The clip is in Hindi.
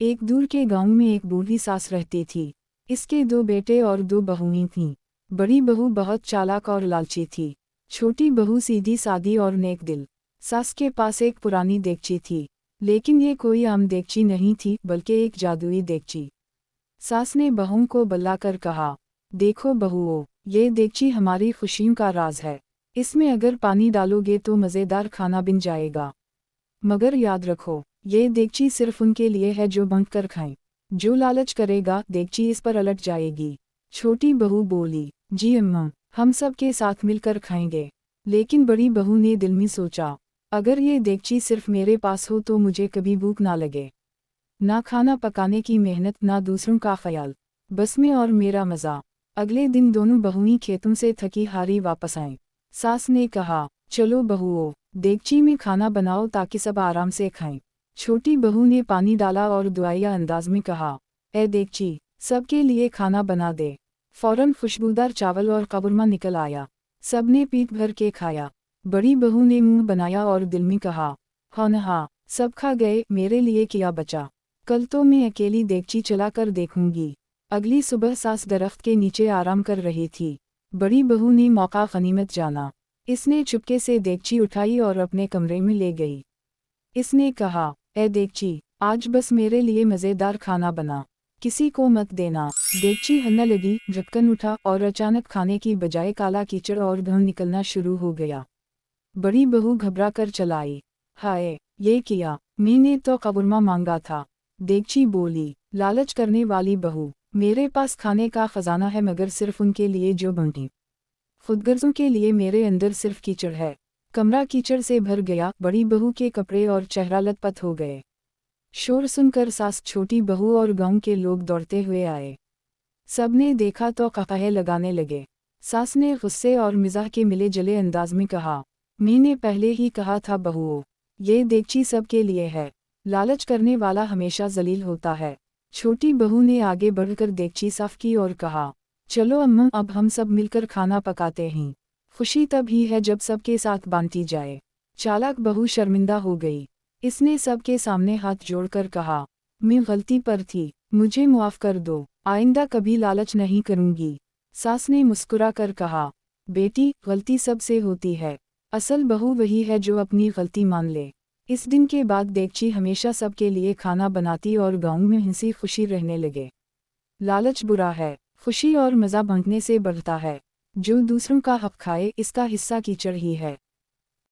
एक दूर के गांव में एक बूढ़ी सास रहती थी। इसके 2 बेटे और 2 बहुएं थीं। बड़ी बहू बहुत चालाक और लालची थी। छोटी बहू सीधी सादी और नेक दिल। सास के पास एक पुरानी देगची थी, लेकिन ये कोई आम देगची नहीं थी बल्कि एक जादुई देगची। सास ने बहू को बुलाकर कहा, देखो बहुओं, ये देगची हमारी खुशियों का राज है। इसमें अगर पानी डालोगे तो मज़ेदार खाना बन जाएगा। मगर याद रखो, ये देगची सिर्फ उनके लिए है जो बंक कर खाएं। जो लालच करेगा देगची इस पर अलट जाएगी। छोटी बहू बोली, जी अम्मा, हम सब के साथ मिलकर खाएंगे। लेकिन बड़ी बहू ने दिल में सोचा, अगर ये देगची सिर्फ मेरे पास हो तो मुझे कभी भूख ना लगे। ना खाना पकाने की मेहनत, ना दूसरों का ख्याल, बस मैं और मेरा मज़ा। अगले दिन दोनों बहुएं खेतों से थकी हारी वापस आईं। सास ने कहा, चलो बहुओं, देगची में खाना बनाओ ताकि सब आराम से खाएं। छोटी बहू ने पानी डाला और दुआया अंदाज में कहा, ए देगची, सबके लिए खाना बना दे। फौरन खुशबूदार चावल और कबूरमा निकल आया। सबने पीट भर के खाया। बड़ी बहू ने मुंह बनाया और दिल में कहा, हाँ, सब खा गए, मेरे लिए क्या बचा। कल तो मैं अकेली देगची चलाकर देखूंगी। अगली सुबह सास दरख्त के नीचे आराम कर रही थी। बड़ी बहू ने मौका गनीमत जाना। इसने चुपके से देगची उठाई और अपने कमरे में ले गई। इसने कहा, ए देगची, आज बस मेरे लिए मज़ेदार खाना बना, किसी को मत देना। देगची हिलने लगी, ढक्कन उठा और अचानक खाने की बजाय काला कीचड़ और धुआं निकलना शुरू हो गया। बड़ी बहू घबरा कर चलाई, हाय, ये किया, मैंने तो कबूरमा मांगा था। देगची बोली, लालच करने वाली बहू, मेरे पास खाने का खजाना है मगर सिर्फ उनके लिए जो बंटी। खुदगर्जों के लिए मेरे अंदर सिर्फ कीचड़ है। कमरा कीचड़ से भर गया। बड़ी बहू के कपड़े और चेहरा लथपथ हो गए। शोर सुनकर सास, छोटी बहू और गांव के लोग दौड़ते हुए आए। सबने देखा तो ककाहे लगाने लगे। सास ने गुस्से और मिजाह के मिले जले अंदाज में कहा, मैंने पहले ही कहा था बहुओं, ये देगची सबके लिए है। लालच करने वाला हमेशा जलील होता है। छोटी बहू ने आगे बढ़कर देगची साफ की और कहा, चलो अम्मा, अब हम सब मिलकर खाना पकाते हैं। खुशी तब ही है जब सबके साथ बांटी जाए। चालाक बहू शर्मिंदा हो गई। इसने सबके सामने हाथ जोड़कर कहा, मैं गलती पर थी, मुझे माफ़ कर दो, आइंदा कभी लालच नहीं करूंगी। सास ने मुस्कुरा कर कहा, बेटी, गलती सबसे होती है, असल बहू वही है जो अपनी गलती मान ले। इस दिन के बाद देगची हमेशा सबके लिए खाना बनाती और गांव में हंसी खुशी रहने लगे। लालच बुरा है, खुशी और मज़ा बांटने से बढ़ता है। जो दूसरों का हक खाए, इसका हिस्सा कीचड़ ही है।